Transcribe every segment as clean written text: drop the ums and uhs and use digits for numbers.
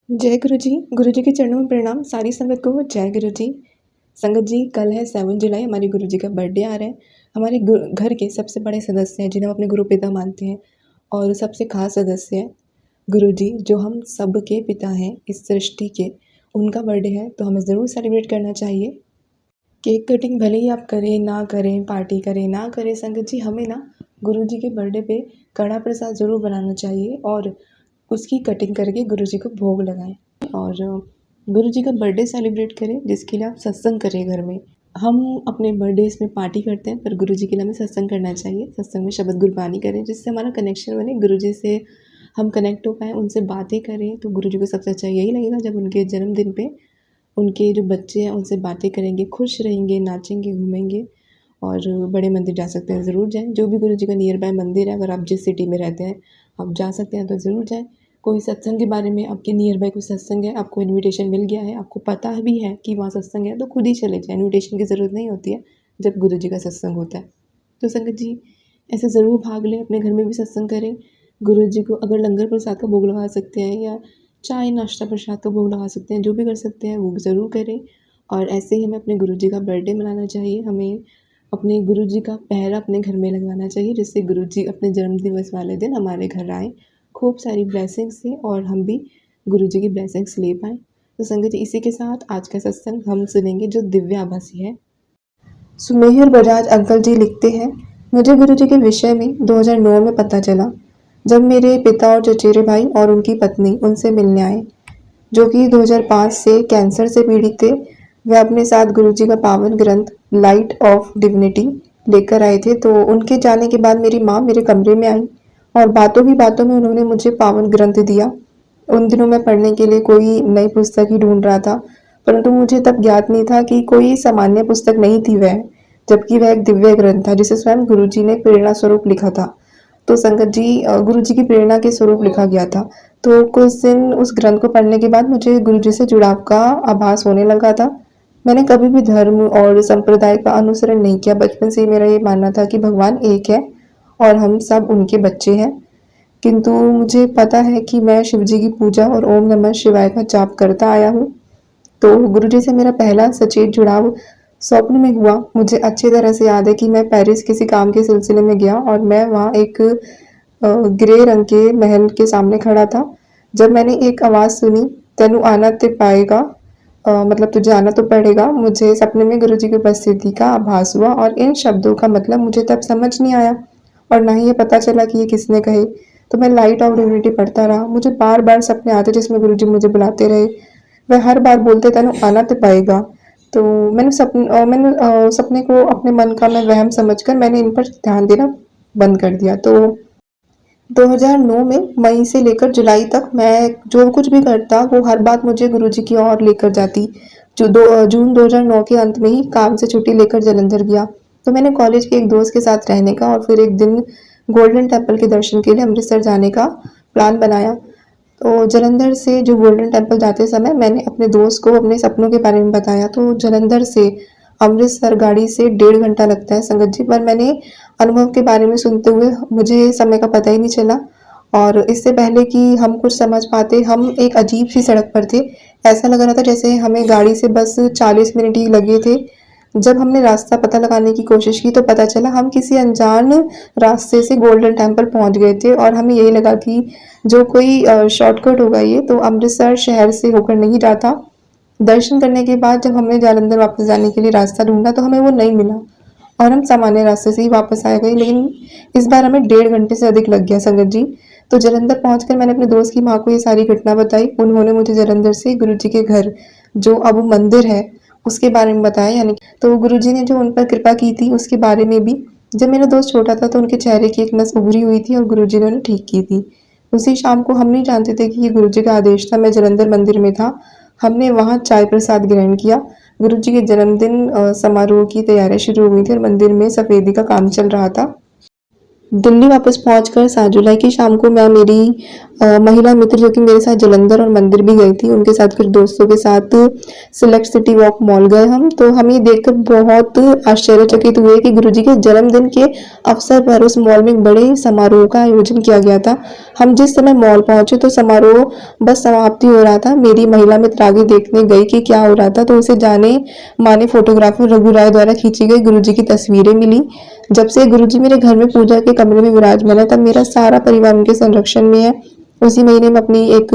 जय गुरु जी के चरणों में प्रणाम। सारी संगत को जय गुरु जी। संगत जी, कल है 7 जुलाई, हमारे गुरु जी का बर्थडे आ रहा है। हमारे घर के सबसे बड़े सदस्य हैं जिन्हें हम अपने गुरु पिता मानते हैं, और सबसे खास सदस्य है गुरु जी, जो हम सब के पिता हैं इस सृष्टि के। उनका बर्थडे है तो हमें ज़रूर सेलिब्रेट करना चाहिए। केक कटिंग भले ही आप करें ना करें, पार्टी करें ना करें, संगत जी हमें ना गुरु जी के बर्थडे पे कड़ा प्रसाद ज़रूर बनाना चाहिए और उसकी कटिंग करके गुरु जी को भोग लगाएं। और गुरु जी का बर्थडे सेलिब्रेट करें, जिसके लिए आप सत्संग करें घर में। हम अपने बर्थडेज में पार्टी करते हैं, पर गुरु जी के लिए हमें सत्संग करना चाहिए। सत्संग में शब्द गुरबानी करें, जिससे हमारा कनेक्शन बने, गुरु जी से हम कनेक्ट हो पाएँ, उनसे बातें करें। तो गुरु जी को सबसे अच्छा यही लगेगा जब उनके जन्मदिन पे उनके जो बच्चे हैं उनसे बातें करेंगे, खुश रहेंगे, नाचेंगे, घूमेंगे। और बड़े मंदिर जा सकते हैं, ज़रूर जाएँ। जो भी गुरु जी का नियर बाय मंदिर है, अगर आप जिस सिटी में रहते हैं आप जा सकते हैं तो ज़रूर जाएँ। कोई सत्संग के बारे में आपके नियर बाय कोई सत्संग है, आपको इन्विटेशन मिल गया है, आपको पता भी है कि वहाँ सत्संग है, तो खुद ही चले जाएँ। इन्विटेशन की ज़रूरत नहीं होती है जब गुरु जी का सत्संग होता है। तो संगत जी, ऐसे ज़रूर भाग लें, अपने घर में भी सत्संग करें। गुरु जी को अगर लंगर प्रसाद का भोग लगा सकते हैं या चाय नाश्ता प्रसाद का भोग लगा सकते हैं, जो भी कर सकते हैं वो ज़रूर करें। और ऐसे ही हमें अपने गुरु जी का बर्थडे मनाना चाहिए। हमें अपने गुरु जी का पहरा अपने घर में लगवाना चाहिए, जिससे गुरु जी अपने जन्मदिवस वाले दिन हमारे घर आएँ, खूब सारी ब्लेसिंग्स दें और हम भी गुरु जी की ब्लेसिंग्स ले पाएँ। तो संगत जी, इसी के साथ आज का सत्संग हम सुनेंगे जो दिव्य आभासी है। सुमेहर बजाज अंकल जी लिखते हैं, मुझे गुरु जी के विषय में 2009 में पता चला, जब मेरे पिता और चचेरे भाई और उनकी पत्नी उनसे मिलने आए, जो कि 2005 से कैंसर से पीड़ित थे। वे अपने साथ गुरु जी का पावन ग्रंथ लाइट ऑफ डिविनिटी लेकर आए थे। तो उनके जाने के बाद मेरी माँ मेरे कमरे में आई और बातों ही बातों में उन्होंने मुझे पावन ग्रंथ दिया। उन दिनों मैं पढ़ने के लिए कोई नई पुस्तक ही ढूंढ रहा था, परंतु मुझे तब ज्ञात नहीं था कि कोई सामान्य पुस्तक नहीं थी वह, जबकि वह एक दिव्य ग्रंथ था जिसे स्वयं गुरु जी ने प्रेरणा स्वरूप लिखा था। तो संगत जी, गुरु जी की प्रेरणा के स्वरूप लिखा गया था। तो कुछ दिन उस ग्रंथ को पढ़ने के बाद मुझे गुरु जी से जुड़ाव का आभास होने लगा था। मैंने कभी भी धर्म और संप्रदाय का अनुसरण नहीं किया। बचपन से ही मेरा ये मानना था कि भगवान एक है और हम सब उनके बच्चे हैं। किंतु मुझे पता है कि मैं शिव जी की पूजा और ओम नमः शिवाय का जाप करता आया हूँ। तो गुरु जी से मेरा पहला सचेत जुड़ाव स्वप्न में हुआ। मुझे अच्छी तरह से याद है कि मैं पेरिस किसी काम के सिलसिले में गया और मैं वहाँ एक ग्रे रंग के महल के सामने खड़ा था। जब मैंने एक आवाज़ सुनी, तेनू आना ते पाएगा, मतलब तुझे आना तो पड़ेगा, मुझे सपने में गुरु जी की उपस्थिति का आभास हुआ और इन शब्दों का मतलब मुझे तब समझ नहीं आया और ना ही ये पता चला कि ये किसने कहे। तो मैं लाइट ऑफ डिविनिटी पढ़ता रहा। मुझे बार बार सपने आते जिसमें गुरु जी मुझे बुलाते रहे। वह हर बार बोलते, तेनू आना तो पाएगा। तो मैंने सपने को अपने मन का मैं वहम समझकर मैंने इन पर ध्यान देना बंद कर दिया। तो 2009 में मई से लेकर जुलाई तक मैं जो कुछ भी करता वो हर बात मुझे गुरुजी की ओर लेकर जाती। जून 2009 के अंत में ही काम से छुट्टी लेकर जालंधर गया। तो मैंने कॉलेज के एक दोस्त के साथ रहने का और फिर एक दिन गोल्डन टेम्पल के दर्शन के लिए अमृतसर जाने का प्लान बनाया। तो जालंधर से जो गोल्डन टेम्पल जाते समय मैंने अपने दोस्त को अपने सपनों के बारे में बताया। तो जालंधर से अमृतसर गाड़ी से 1.5 घंटा लगता है संगत जी, पर मैंने अनुभव के बारे में सुनते हुए मुझे समय का पता ही नहीं चला। और इससे पहले कि हम कुछ समझ पाते, हम एक अजीब सी सड़क पर थे। ऐसा लग रहा था जैसे हमें गाड़ी से बस 40 मिनट ही लगे थे। जब हमने रास्ता पता लगाने की कोशिश की तो पता चला हम किसी अनजान रास्ते से गोल्डन टेम्पल पहुंच गए थे और हमें यही लगा कि जो कोई शॉर्टकट होगा ये, तो अमृतसर शहर से होकर नहीं जाता। दर्शन करने के बाद जब हमने जालंधर वापस जाने के लिए रास्ता ढूंढा तो हमें वो नहीं मिला और हम सामान्य रास्ते से ही वापस आ गए, लेकिन इस बार हमें 1.5 घंटे से अधिक लग गया संगत जी। तो जालंधर पहुंचकर मैंने अपने दोस्त की माँ को ये सारी घटना बताई। उन्होंने मुझे जालंधर से गुरु जी के घर, जो अब मंदिर है, उसके बारे में बताया। यानी तो गुरु जी ने जो उन पर कृपा की थी उसके बारे में भी। जब मेरा दोस्त छोटा था तो उनके चेहरे की एक नस उभरी हुई थी और गुरु जी ने उन्हें ठीक की थी। उसी शाम को, हम नहीं जानते थे कि ये गुरु जी का आदेश था, मैं जालंधर मंदिर में था। हमने वहाँ चाय प्रसाद ग्रहण किया। गुरु जी के जन्मदिन समारोह की तैयारियां शुरू हुई थी और मंदिर में सफेदी का काम चल रहा था। दिल्ली वापस पहुंचकर 7 जुलाई की शाम को मैं मेरी महिला मित्र जो कि मेरे साथ जालंधर और मंदिर भी गई थी, उनके साथ फिर दोस्तों के साथ सिलेक्ट सिटी वॉक मॉल गए हम। तो हम ये देखकर बहुत आश्चर्यचकित हुए कि गुरुजी के जन्मदिन के अवसर पर उस मॉल में एक बड़े समारोह का आयोजन किया गया था। हम जिस समय मॉल पहुंचे तो समारोह बस समाप्ति हो रहा था। मेरी महिला मित्र आगे देखने गई कि क्या हो रहा था, तो उसे जाने माने फोटोग्राफर रघु राय द्वारा खींची गई गुरुजी की तस्वीरें मिली। जब से गुरुजी मेरे घर में पूजा के कमरे में विराजमान है, तब मेरा सारा परिवार उनके संरक्षण में है। उसी महीने में अपनी एक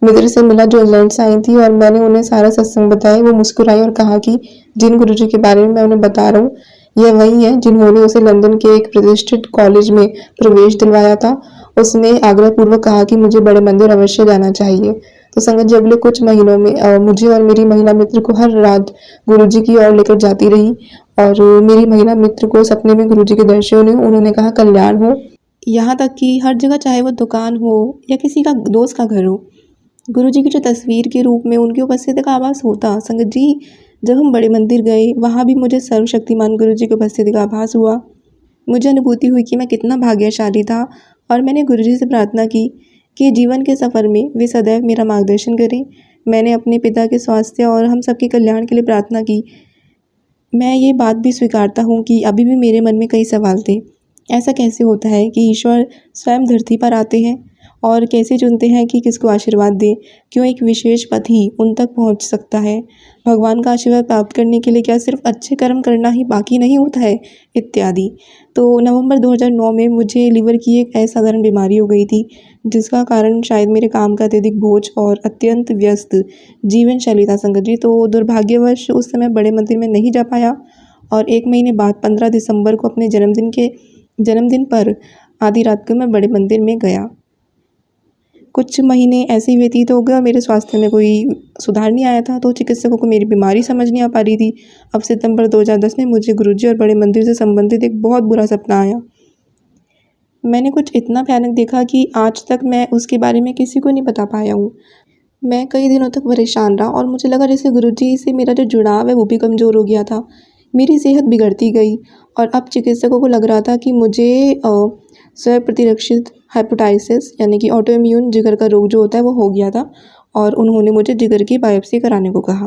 मित्र से मिला जो इंग्लैंड से आई थी और मैंने उन्हें सारा सत्संग बताया। वो मुस्कुराई और कहा कि जिन गुरुजी के बारे में मैं उन्हें बता रहा हूँ, यह वही है जिन्होंने उसे लंदन के एक प्रतिष्ठित कॉलेज में प्रवेश दिलवाया था। उसने आग्रहपूर्वक कहा कि मुझे बड़े मंदिर अवश्य जाना चाहिए। तो संगत जी, अगले कुछ महीनों में मुझे और मेरी महिला मित्र को हर रात गुरुजी की ओर लेकर जाती रही और मेरी महिला मित्र को सपने में गुरुजी के दर्शन हुए। उन्होंने कहा कल्याण हो। यहाँ तक कि हर जगह, चाहे वो दुकान हो या किसी का दोस्त का घर हो, गुरुजी की जो तस्वीर के रूप में उनकी उपस्थिति का आभास होता। संगत जी, जब हम बड़े मंदिर गए, वहाँ भी मुझे सर्वशक्तिमान गुरुजी की उपस्थिति का आभास हुआ। मुझे अनुभूति हुई कि मैं कितना भाग्यशाली था और मैंने गुरुजी से प्रार्थना की कि जीवन के सफ़र में वे सदैव मेरा मार्गदर्शन करें। मैंने अपने पिता के स्वास्थ्य और हम सबके कल्याण के लिए प्रार्थना की। मैं ये बात भी स्वीकारता हूँ कि अभी भी मेरे मन में कई सवाल थे। ऐसा कैसे होता है कि ईश्वर स्वयं धरती पर आते हैं और कैसे चुनते हैं कि किसको आशीर्वाद दें? क्यों एक विशेष पथ ही उन तक पहुँच सकता है? भगवान का आशीर्वाद प्राप्त करने के लिए क्या सिर्फ अच्छे कर्म करना ही बाकी नहीं होता है? इत्यादि। तो नवंबर 2009 में मुझे लीवर की एक असाधारण बीमारी हो गई थी, जिसका कारण शायद मेरे काम का अत्यधिक बोझ और अत्यंत व्यस्त जीवन शैली था। संगत जी, तो दुर्भाग्यवश उस समय बड़े मंदिर में नहीं जा पाया और 1 महीने बाद 15 दिसंबर को अपने जन्मदिन पर आधी रात को मैं बड़े मंदिर में गया। कुछ महीने ऐसे ही व्यतीत हो गए और मेरे स्वास्थ्य में कोई सुधार नहीं आया था, तो चिकित्सकों को मेरी बीमारी समझ नहीं आ पा रही थी। अब सितंबर 2010 में मुझे गुरुजी और बड़े मंदिर से संबंधित एक बहुत बुरा सपना आया। मैंने कुछ इतना भयानक देखा कि आज तक मैं उसके बारे में किसी को नहीं बता पाया हूँ। मैं कई दिनों तक परेशान रहा और मुझे लगा जैसे गुरुजी से मेरा जो जुड़ाव है वो भी कमज़ोर हो गया था। मेरी सेहत बिगड़ती गई और अब चिकित्सकों को लग रहा था कि मुझे स्वप्रतिरक्षित हेपेटाइटिस यानी कि ऑटो इम्यून जिगर का रोग जो होता है वो हो गया था और उन्होंने मुझे जिगर की बायोप्सी कराने को कहा।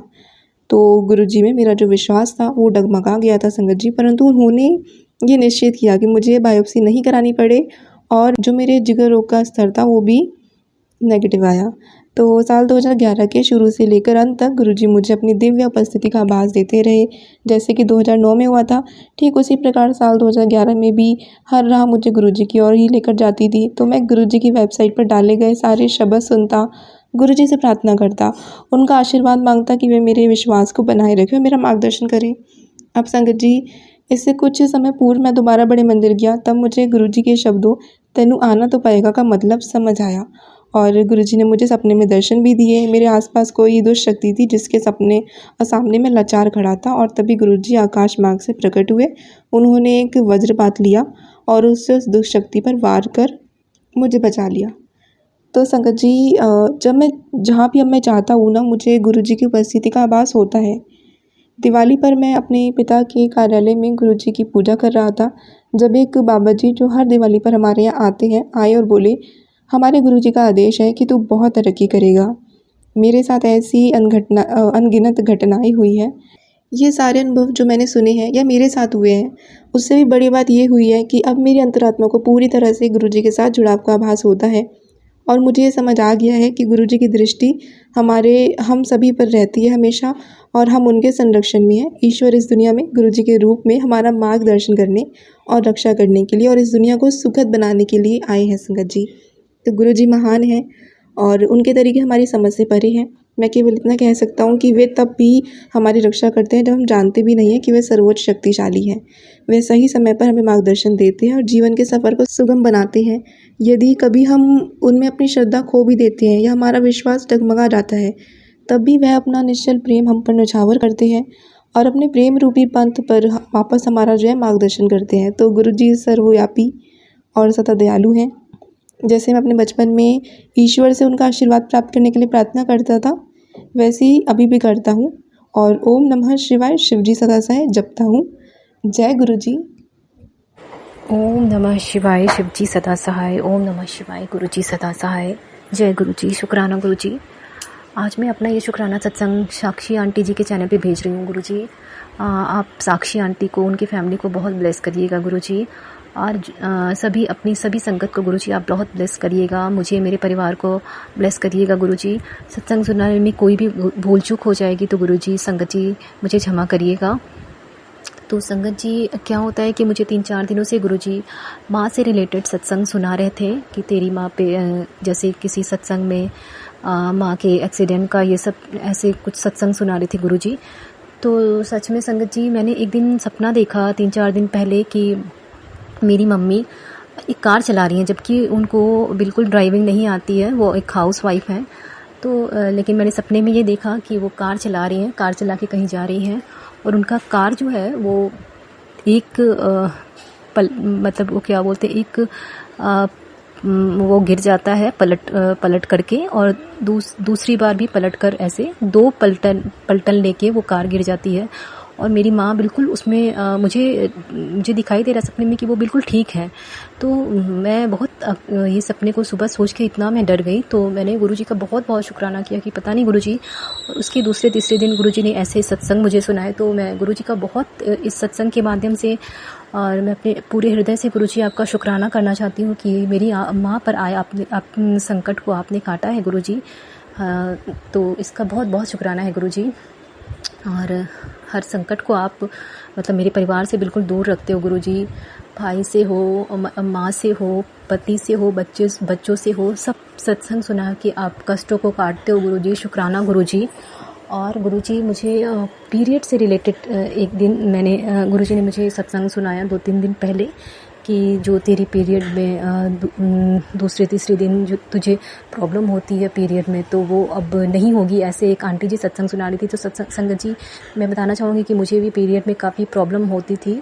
तो गुरुजी में मेरा जो विश्वास था वो डगमगा गया था संगत जी, परंतु उन्होंने ये निश्चित किया कि मुझे बायोप्सी नहीं करानी पड़े और जो मेरे जिगर रोग का स्तर था वो भी नेगेटिव आया। तो साल 2011 के शुरू से लेकर अंत तक गुरुजी मुझे अपनी दिव्य उपस्थिति का आभास देते रहे। जैसे कि 2009 में हुआ था, ठीक उसी प्रकार साल 2011 में भी हर राह मुझे गुरुजी की ओर ही लेकर जाती थी। तो मैं गुरुजी की वेबसाइट पर डाले गए सारे शब्द सुनता, गुरुजी से प्रार्थना करता, उनका आशीर्वाद मांगता कि वे मेरे विश्वास को बनाए रखें और मेरा मार्गदर्शन करें। अब संगत जी, इससे कुछ समय पूर्व मैं दोबारा बड़े मंदिर गया, तब मुझे गुरुजी के शब्दों तेनू आना तो पड़ेगा का मतलब समझ आया और गुरुजी ने मुझे सपने में दर्शन भी दिए। मेरे आसपास कोई दुष्ट शक्ति थी जिसके सामने मैं लाचार खड़ा था और तभी गुरुजी आकाश मार्ग से प्रकट हुए। उन्होंने एक वज्रपात लिया और उससे उस दुष्ट शक्ति पर वार कर मुझे बचा लिया। तो संगत जी, जब मैं जहाँ भी अब मैं चाहता हूँ ना, मुझे गुरुजी की उपस्थिति का आभास होता है। दिवाली पर मैं अपने पिता के कार्यालय में गुरुजी की पूजा कर रहा था, जब एक बाबा जी जो हर दिवाली पर हमारे यहाँ आते हैं, आए और बोले, हमारे गुरुजी का आदेश है कि तू बहुत तरक्की करेगा। मेरे साथ ऐसी अनगिनत घटनाएं हुई हैं। ये सारे अनुभव जो मैंने सुने हैं या मेरे साथ हुए हैं, उससे भी बड़ी बात ये हुई है कि अब मेरी अंतरात्मा को पूरी तरह से गुरुजी के साथ जुड़ाव का आभास होता है और मुझे ये समझ आ गया है कि गुरुजी की दृष्टि हम सभी पर रहती है हमेशा और हम उनके संरक्षण में हैं। ईश्वर इस दुनिया में गुरुजी के रूप में हमारा मार्गदर्शन करने और रक्षा करने के लिए और इस दुनिया को सुखद बनाने के लिए आए हैं संगत जी। तो गुरुजी महान हैं और उनके तरीके हमारी समझ से परे हैं। मैं केवल इतना कह सकता हूँ कि वे तब भी हमारी रक्षा करते हैं जब हम जानते भी नहीं हैं कि वे सर्वोच्च शक्तिशाली हैं। वे सही समय पर हमें मार्गदर्शन देते हैं और जीवन के सफ़र को सुगम बनाते हैं। यदि कभी हम उनमें अपनी श्रद्धा खो भी देते हैं या हमारा विश्वास डगमगा जाता है, तब भी वह अपना निश्चल प्रेम हम पर न्यौछावर करते हैं और अपने प्रेम रूपी पंथ पर वापस हमारा जो है मार्गदर्शन करते हैं। तो गुरुजी सर्वव्यापी और सदा दयालु हैं। जैसे मैं अपने बचपन में ईश्वर से उनका आशीर्वाद प्राप्त करने के लिए प्रार्थना करता था, वैसे ही अभी भी करता हूँ और ओम नमः शिवाय शिवजी सदा सहाय जपता हूँ। जय गुरुजी। ओम नमः शिवाय। शिवजी सदा सहाय। ओम नमः शिवाय। गुरुजी सदा सहाय। जय गुरुजी। शुक्राना गुरुजी। आज मैं अपना ये शुक्राना सत्संग साक्षी आंटी जी के चैनल पे भेज रही हूँ गुरुजी। आप साक्षी आंटी को, उनकी फैमिली को बहुत ब्लेस करिएगा गुरुजी। और सभी अपनी सभी संगत को गुरुजी आप बहुत ब्लेस करिएगा। मुझे, मेरे परिवार को ब्लेस करिएगा गुरुजी। सत्संग सुनाने में कोई भी भूल चूक हो जाएगी तो गुरुजी, संगत जी मुझे क्षमा करिएगा। तो संगत जी, क्या होता है कि मुझे 3-4 दिनों से गुरुजी माँ से रिलेटेड सत्संग सुना रहे थे कि तेरी माँ पे, जैसे किसी सत्संग में माँ के एक्सीडेंट का, ये सब ऐसे कुछ सत्संग सुना रहे थे गुरुजी। तो सच में संगत जी, मैंने एक दिन सपना देखा 3-4 दिन पहले कि मेरी मम्मी एक कार चला रही हैं, जबकि उनको बिल्कुल ड्राइविंग नहीं आती है, वो एक हाउस वाइफ हैं। तो लेकिन मैंने सपने में ये देखा कि वो कार चला रही हैं, कार चला के कहीं जा रही हैं, और उनका कार जो है वो एक मतलब वो क्या बोलते हैं, एक वो गिर जाता है पलट करके, और दूसरी बार भी पलट कर, ऐसे 2 पलटन लेके वो कार गिर जाती है। और मेरी माँ बिल्कुल उसमें मुझे दिखाई दे रहा सपने में कि वो बिल्कुल ठीक है। तो मैं बहुत ये सपने को सुबह सोच के इतना मैं डर गई। तो मैंने गुरुजी का बहुत बहुत शुक्राना किया कि पता नहीं गुरुजी, उसके दूसरे तीसरे दिन गुरुजी ने ऐसे सत्संग मुझे सुनाए। तो मैं गुरुजी का बहुत इस सत्संग के माध्यम से, और मैं अपने पूरे हृदय से गुरुजी आपका शुक्राना करना चाहती हूँ कि मेरी माँ पर आए आपने संकट को आपने काटा है गुरुजी। तो इसका बहुत बहुत शुक्राना है गुरुजी। और हर संकट को आप, मतलब मेरे परिवार से बिल्कुल दूर रखते हो गुरुजी। भाई से हो, माँ से हो, पति से हो, बच्चों से हो, सब सत्संग सुना के आप कष्टों को काटते हो गुरुजी। शुक्राना गुरुजी। और गुरुजी, मुझे पीरियड से रिलेटेड एक दिन मैंने गुरुजी ने मुझे सत्संग सुनाया 2-3 दिन पहले कि जो तेरी पीरियड में दूसरे तीसरे दिन जो तुझे प्रॉब्लम होती है पीरियड में, तो वो अब नहीं होगी। ऐसे एक आंटी जी सत्संग सुना रही थी। तो संगत जी, मैं बताना चाहूँगी कि मुझे भी पीरियड में काफ़ी प्रॉब्लम होती थी,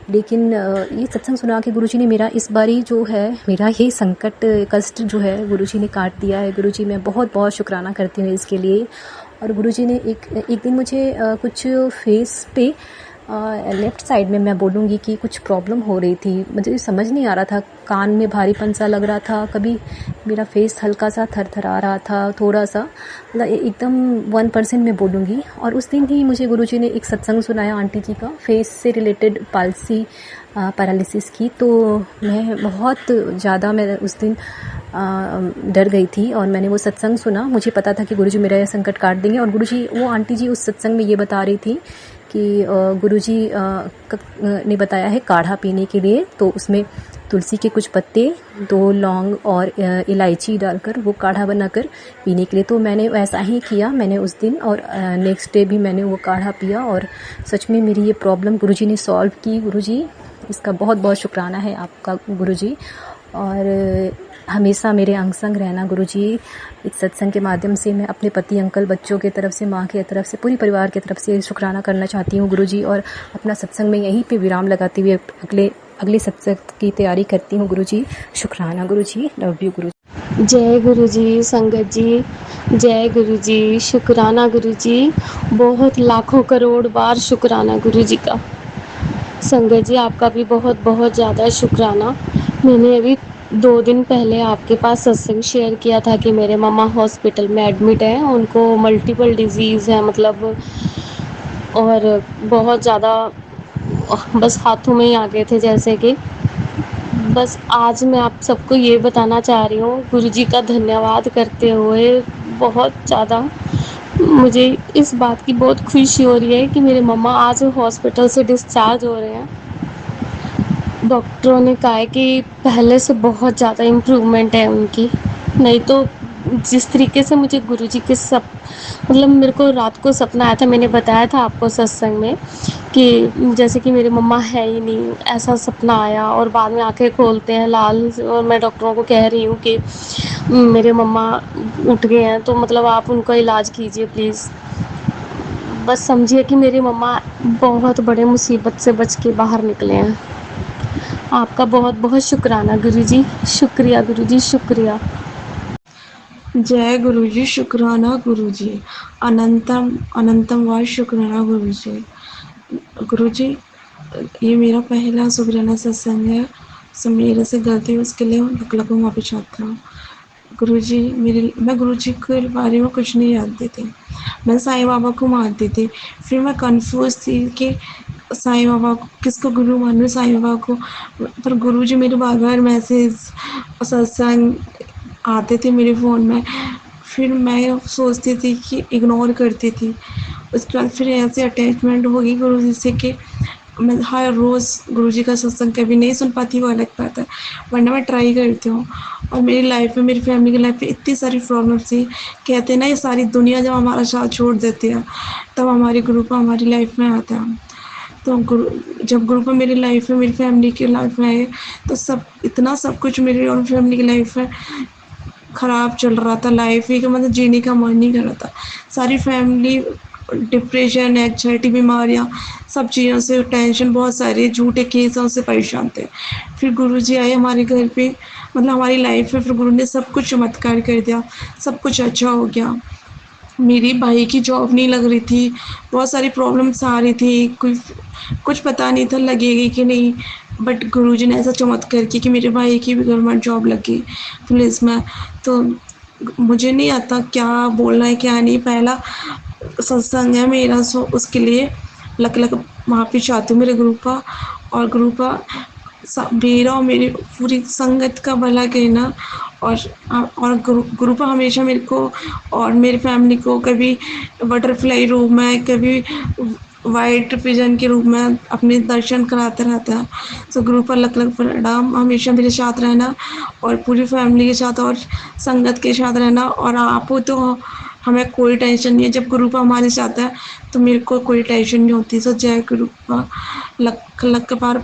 लेकिन ये सत्संग सुना के गुरुजी ने मेरा इस बारी जो है, मेरा ये संकट कष्ट जो है गुरुजी ने काट दिया है। गुरुजी, मैं बहुत बहुत शुक्राना करती हूँ इसके लिए। और गुरुजी ने एक दिन मुझे कुछ फेस पे लेफ़्ट साइड में, मैं बोलूँगी कि कुछ प्रॉब्लम हो रही थी, मुझे समझ नहीं आ रहा था। कान में भारीपन सा लग रहा था, कभी मेरा फेस हल्का सा थरथरा रहा था, थोड़ा सा, मतलब एकदम 1% में बोलूँगी। और उस दिन ही मुझे गुरुजी ने एक सत्संग सुनाया आंटी जी का, फेस से रिलेटेड पाल्सी पैरालिसिस की। तो मैं बहुत ज़्यादा, मैं उस दिन डर गई थी और मैंने वो सत्संग सुना। मुझे पता था कि गुरुजी मेरा यह संकट काट देंगे। और गुरुजी, वो आंटी जी उस सत्संग में ये बता रही थी कि गुरुजी ने बताया है काढ़ा पीने के लिए। तो उसमें तुलसी के कुछ पत्ते, 2 लौंग और इलायची डालकर वो काढ़ा बनाकर पीने के लिए। तो मैंने वैसा ही किया मैंने उस दिन, और नेक्स्ट डे भी मैंने वो काढ़ा पिया, और सच में मेरी ये प्रॉब्लम गुरुजी ने सॉल्व की। गुरुजी, इसका बहुत बहुत शुक्राना है आपका गुरुजी। और हमेशा मेरे अंग संग रहना गुरुजी। इस सत्संग के माध्यम से मैं अपने पति, अंकल, बच्चों की तरफ से, माँ की तरफ से, पूरी परिवार की तरफ से शुक्राना करना चाहती हूँ गुरुजी। और अपना सत्संग में यहीं पे विराम लगाते हुए अगले सत्संग की तैयारी करती हूँ गुरुजी। शुक्राना गुरुजी। लव यू गुरुजी। जय गुरुजी। संगत जी, जय गुरुजी। शुक्राना गुरुजी। बहुत लाखों करोड़ बार शुक्राना गुरुजी का। संगत जी, आपका भी बहुत बहुत ज़्यादा शुक्राना। मैंने अभी 2 दिन पहले आपके पास सत्संग शेयर किया था कि मेरे मामा हॉस्पिटल में एडमिट हैं, उनको मल्टीपल डिजीज़ है, मतलब, और बहुत ज़्यादा बस हाथों में ही आ गए थे जैसे कि। बस आज मैं आप सबको ये बताना चाह रही हूँ, गुरुजी का धन्यवाद करते हुए, बहुत ज़्यादा मुझे इस बात की बहुत खुशी हो रही है कि मेरे मम्मा आज हॉस्पिटल से डिस्चार्ज हो रहे हैं। डॉक्टरों ने कहा है कि पहले से बहुत ज़्यादा इम्प्रूवमेंट है उनकी। नहीं तो जिस तरीके से मुझे गुरुजी के मतलब मेरे को रात को सपना आया था, मैंने बताया था आपको सत्संग में कि जैसे कि मेरे मम्मा है ही नहीं, ऐसा सपना आया। और बाद में आंखें खोलते हैं लाल, और मैं डॉक्टरों को कह रही हूँ कि मेरे मम्मा उठ गए हैं, तो मतलब आप उनका इलाज कीजिए प्लीज़। बस समझिए कि मेरी मम्मा बहुत बड़े मुसीबत से बच के बाहर निकले हैं। आपका बहुत बहुत शुक्राना गुरुजी। शुक्रिया गुरुजी, शुक्रिया। जय गुरुजी। शुक्राना गुरुजी। अनंतम अनंतम वार शुक्राना गुरुजी। गुरुजी, ये मेरा पहला शुक्राना सत्संग है सब मेरे से गलती हुई उसके लिए लक मैं माफ़ी चाहता हूँ। गुरुजी मैं गुरुजी के बारे में कुछ नहीं जानती थी। मैं साईं बाबा को मानती थी। फिर मैं कन्फ्यूज़ थी कि साईं बाबा को किसको गुरु मानूँ, साईं बाबा को। पर गुरुजी मेरे बार-बार मैसेज और सत्संग आते थे मेरे फ़ोन में। फिर मैं सोचती थी कि इग्नोर करती थी। उसके बाद फिर ऐसे अटैचमेंट हो गई गुरुजी से कि मैं हर रोज़ गुरुजी का सत्संग कभी नहीं सुन पाती, वो अलग बात है, वरना मैं ट्राई करती हूँ। और मेरी लाइफ में, मेरी फैमिली की लाइफ में इतनी सारी प्रॉब्लम्स थी। कहते हैं ना, ये सारी दुनिया जब हमारा साथ छोड़ देती है, तब हमारे गुरु को हमारी लाइफ में आता है। तो जब गुरु को मेरी लाइफ में, मेरी फैमिली की लाइफ में आए, तो सब कुछ मेरी और फैमिली की लाइफ में ख़राब चल रहा था। लाइफ ही का मतलब जीने का मन नहीं कर रहा था। सारी फैमिली डिप्रेशन, एंग्ज़ायटी, बीमारियाँ, सब चीज़ों से टेंशन, बहुत सारे झूठे केसों से परेशान थे। फिर गुरुजी आए हमारे घर पे, मतलब हमारी लाइफ में। फिर गुरु ने सब कुछ चमत्कार कर दिया, सब कुछ अच्छा हो गया। मेरी भाई की जॉब नहीं लग रही थी, बहुत सारी प्रॉब्लम्स आ रही थी, कुछ पता नहीं था लगेगी कि नहीं। बट गुरुजी ने ऐसा चमत्कार किया कि मेरे भाई की भी गवर्नमेंट जॉब लग गई पुलिस में। तो मुझे नहीं आता क्या बोलना है क्या नहीं। पहला सत्संग है मेरा, सो उसके लिए लख लख माफ़ी चाहती हूँ मेरे गुरु का। और गुरु का मेरा और मेरी पूरी संगत का भला कहना। और और गुरु का हमेशा मेरे को और मेरी फैमिली को कभी बटरफ्लाई रूप में, कभी वाइट पिजन के रूप में अपने दर्शन कराते रहता है। सो गुरु पर लख लख प्रणाम, हमेशा मेरे साथ रहना और पूरी फैमिली के साथ और संगत के साथ रहना। और आप हो तो हमें कोई टेंशन नहीं है। जब गुरु हमारे साथ है तो मेरे को कोई टेंशन नहीं होती। सो जय गुरु का लख लख बार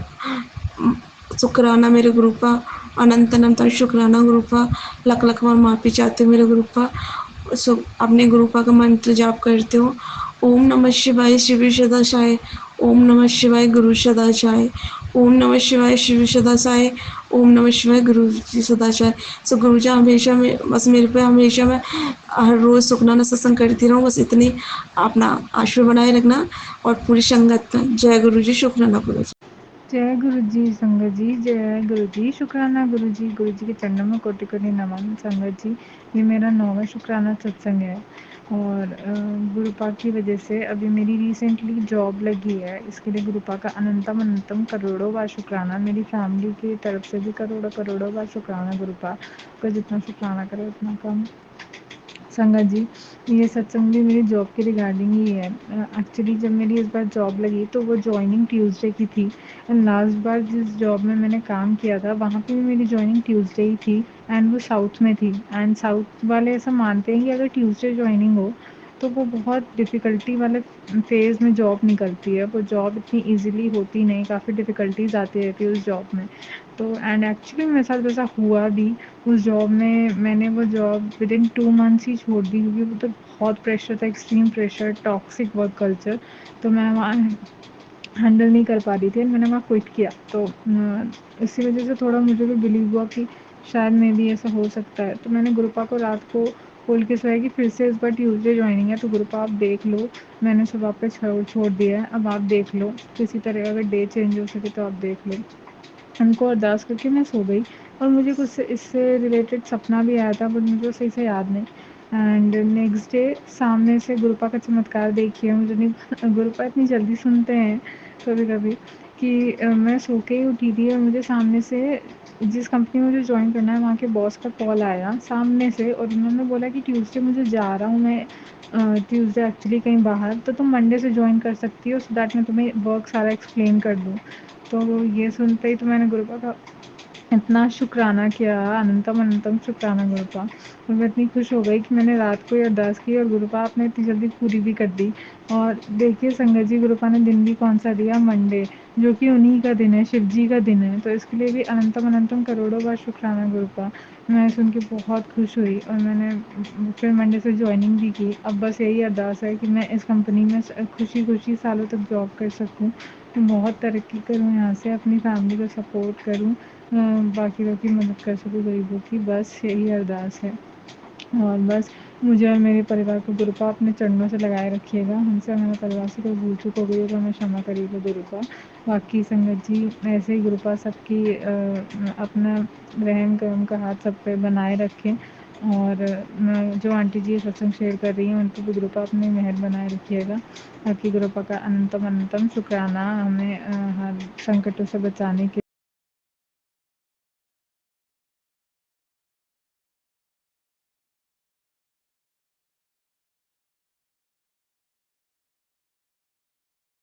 शुक्राना मेरे गुरु का, अनंत अनंत शुक्राना गुरु का, लख लख बार माफ़ी चाहती हूँ मेरे गुरु का। सो अपने गुरु का मंत्र जाप करती हूँ। ओम नमः शिवाय शिव सदाशिवाय, ओम नमः शिवाय गुरु सदाशिवाय, ओम नमः शिवाय शिव सदाशिवाय, ओम नमः शिवाय गुरु जी सदाशिवाय। सो गुरु जी हमेशा में बस मेरे पे, हमेशा मैं हर रोज़ सुखनाना सत्संग करती रहूँ, बस इतनी अपना आशीर्वाद बनाए रखना और पूरी संगत का। जय गुरु जी, शुक्राना गुरु जी। जय गुरु जी संगत जी, जय गुरु जी, शुक्राना गुरु जी के चरणों में कोटि कोटि नमन। संगत जी, ये मेरा 9वां शुक्राना सत्संग है और गुरुपा की वजह से अभी मेरी रिसेंटली जॉब लगी है। इसके लिए गुरुपा का अनंतम अनंतम करोड़ों बार शुक्राना। मेरी फैमिली की तरफ से भी करोड़ों करोड़ों बार शुक्राना। गुरुपा का जितना शुक्राना करे उतना कम। संगत जी, ये सत्संग भी मेरी जॉब के रिगार्डिंग ही है। एक्चुअली जब मेरी इस बार जॉब लगी तो वो जॉइनिंग ट्यूसडे की थी एंड लास्ट बार जिस जॉब में मैंने काम किया था वहाँ पे भी मेरी जॉइनिंग ट्यूसडे ही थी एंड वो साउथ में थी। एंड साउथ वाले ऐसा मानते हैं कि अगर ट्यूसडे जॉइनिंग हो तो वो बहुत डिफ़िकल्टी वाले फेज़ में जॉब निकलती है। वो जॉब इतनी ईज़िली होती नहीं, काफ़ी डिफ़िकल्टीज़ आती रहती है उस जॉब में। तो एंड एक्चुअली मेरे साथ वैसा हुआ भी। उस जॉब में मैंने वो जॉब विदिन 2 मंथ्स ही छोड़ दी क्योंकि वो तो बहुत प्रेशर था, extreme pressure, toxic work culture. तो मैं वहाँ हैंडल नहीं कर पा रही थी, मैंने वहाँ क्विट किया। तो इसी वजह से थोड़ा मुझे भी बिलीव हुआ कि शायद मे भी ऐसा हो सकता है। तो मैंने गुरुपा को रात को बोल के सोया कि फिर से इस बार ट्यूसडे ज्वाइनिंग है तो गुरुपा आप देख लो। मैंने सुबह पे छोड़ दिया है, अब आप देख लो किसी तरह अगर डे चेंज हो सके तो आप देख लो। उनको अरदास करके मैं सो गई और मुझे कुछ इससे रिलेटेड सपना भी आया था बट मुझे सही से याद नहीं। एंड नेक्स्ट डे सामने से गुरुपा का चमत्कार देखिए। मुझे नहीं गुरुपा इतनी जल्दी सुनते हैं कभी कभी कि मैं सो के ही उठी थी और मुझे सामने से जिस कंपनी में मुझे ज्वाइन करना है वहाँ के बॉस का कॉल आया सामने से और उन्होंने बोला कि ट्यूसडे मुझे जा रहा हूँ मैं, ट्यूसडे एक्चुअली कहीं बाहर, तो तुम मंडे से ज्वाइन कर सकती हो सो दैट मैं तुम्हें वर्क सारा एक्सप्लेन कर दूँ। तो ये सुनते ही तो मैंने गुरुपा का इतना शुक्राना किया, अनंतम अनंतम शुक्राना गुरुपा। और मैं इतनी खुश हो गई कि मैंने रात को ही अरदास की और गुरुपा आपने इतनी जल्दी पूरी भी कर दी। और देखिए संगत जी, गुरुपा ने दिन भी कौन सा दिया, मंडे, जो कि उन्हीं का दिन है, शिव जी का दिन है। तो इसके लिए भी अनंतम अनंतम करोड़ों बार शुक्राना गुरुपा। मैं सुन के बहुत खुश हुई और मैंने फिर मंडे से ज्वाइनिंग भी की। अब बस यही अरदास है कि मैं इस कंपनी में खुशी खुशी सालों तक जॉब कर सकूँ, बहुत तरक्की करूँ यहाँ से, अपनी फैमिली को सपोर्ट करूँ, बाकी लोग की मदद कर सकूँ, गरीबों की, बस यही अरदास है। और बस मुझे और मेरे परिवार को गुरुपा अपने चरणों से लगाए रखिएगा। हमसे और हमारे परिवार से कोई भूल चूक हो गई हो तो हमें क्षमा करिएगा गुरुपा। बाकी संगत जी ऐसे ही गुरुपा सबकी अपना रहम करम का हाथ सब पे बनाए रखें। और जो आंटी जी ये सत्संग शेयर कर रही हैं उन पर भी गुरुपा अपनी मेहर बनाए रखिएगा। बाकी गुरुपा का अनंतम अनंतम शुक्राना हमें हर संकटों से बचाने के